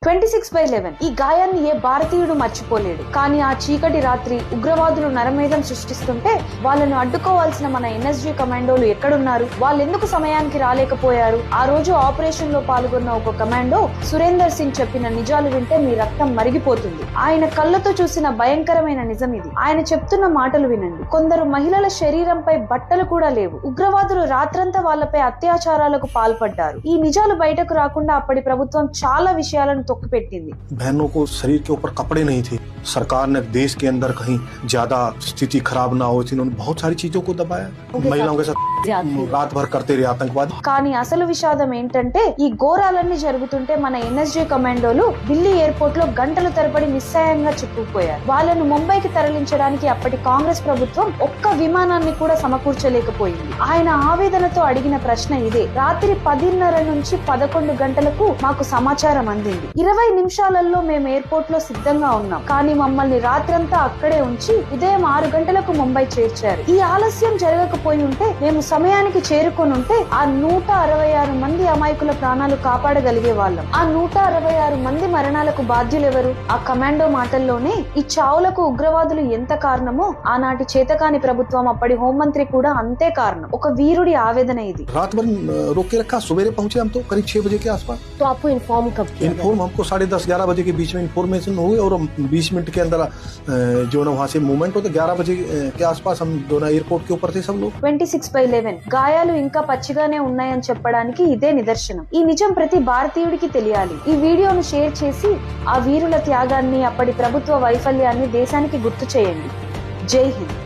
26/11 ఈ గాయాన్ని ఏ భారతీయుడు మర్చిపోలేడు. కానీ ఆ చీకటి రాత్రి ఉగ్రవాదులు నరమేధం సృష్టిస్తుంటే వాళ్ళను అడ్డుకోవాల్సిన మన ఎన్ఎస్జీ కమాండోలు ఎక్కడున్నారు? వాళ్ళెందుకు సమయానికి రాలేకపోయారు? ఆ రోజు ఆపరేషన్ లో పాల్గొన్న ఒక కమాండో సురేందర్ సింగ్ చెప్పిన నిజాలు వింటే మీ రక్తం మరిగిపోతుంది. ఆయన కళ్ళతో చూసిన భయంకరమైన నిజం ఇది. ఆయన చెప్తున్న మాటలు వినండి. కొందరు మహిళల శరీరంపై బట్టలు కూడా లేవు. ఉగ్రవాదులు రాత్రంతా వాళ్ళపై అత్యాచారాలకు పాల్పడ్డారు. ఈ నిజాలు బయటకు రాకుండా అప్పటి ప్రభుత్వం చాలా విషయాలను తొక్కిపెట్టింది. बहनों को शरीर के ऊपर कपड़े नहीं थे. सरकार ने देश के अंदर कहीं ज्यादा स्थिति खराब ना हो, इन्होंने बहुत सारी चीजों को दबाया. महिलाओं के साथ रात भर करते रहे आतंकवाद. కానీ అసలు విషాదం ఏంటంటే ఈ ఘోరాలన్నీ జరుగుతుంటే మన ఎన్ఎస్జీ కమాండోలు ఢిల్లీ ఎయిర్పోర్ట్ లో గంటల తరబడి నిస్సాయంగా చిక్కుకుపోయారు. వాళ్ళను ముంబైకి తరలించడానికి అప్పటి కాంగ్రెస్ ప్రభుత్వం ఒక్క విమానాన్ని కూడా సమకూర్చలేకపోయింది. ఆయన ఆవేదనతో అడిగిన ప్రశ్న ఇదే. రాత్రి 10:30 నుంచి 11 గంటలకు మాకు సమాచారం అందింది. 20 నిమిషాలలో మేము ఎయిర్పోర్ట్ లో సిద్ధంగా ఉన్నాం. కానీ మమ్మల్ని రాత్రంతా అక్కడే ఉంచి ఉదయం 6 గంటలకు ముంబై చేర్చారు. ఈ ఆలస్యం జరగకపోయి ఉంటే మేము సమయానికి చేరుకొని ఉంటే ఆ 166 మంది అమాయకుల ప్రాణాలు కాపాడగలిగే వాళ్ళం. ఆ 166 మంది మరణాలకు బాధ్యులెవరు? ఆ కమాండో మాటల్లోనే ఈ చావులకు ఉగ్రవాదులు ఎంత కారణమో ఆనాటి చేతకాని ప్రభుత్వం, అప్పటి హోంమంత్రి కూడా అంతే కారణం. ఒక వీరుడి ఆవేదన ఇది. रात भर रोक के रखा. सवेरे पहुंचे हम तो करीब 6 बजे के आसपास. तो आपको इन्फॉर्म कब किया? इन्फॉर्म हमको 10:30-11 बजे के बीच में इन्फॉर्मेशन हुई और 20 मिनट के अंदर जो ना वहाँ से मूवमेंट होता. 11 बजे के आसपास हम दोनों एयरपोर्ट के ऊपर थे सब लोग. 26/11 గాయాలు ఇంకా పచ్చిగానే ఉన్నాయని చెప్పడానికి ఇదే నిదర్శనం. ఈ నిజం ప్రతి భారతీయుడికి తెలియాలి. ఈ వీడియోను షేర్ చేసి ఆ వీరుల త్యాగాన్ని, అప్పటి ప్రభుత్వ వైఫల్యాన్ని దేశానికి గుర్తు చేయండి. జై హింద్.